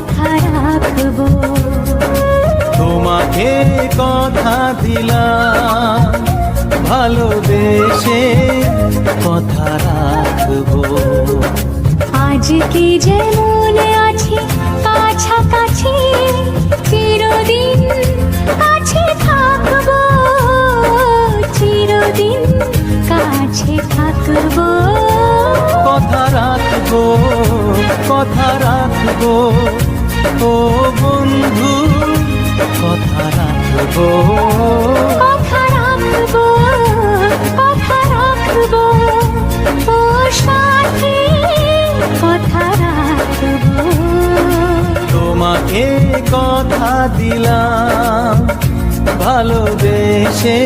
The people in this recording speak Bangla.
কথা রাখবো। তোমাকে কথা দিলাম, ভালোবেসে কথা রাখবো। আজকে যেমন আছি কাছাকাছি, চিরদিন কাছে থাকবো, চিরদিন কাছে থাকবো। কথা রাখবো, কথা রাখবো, ও বন্ধু কথা রাখবো। কথা রাখবো, কথা রাখবো, ও সাথী কথা রাখবো। তোমাকে কথা দিলাম, ভালোবেসে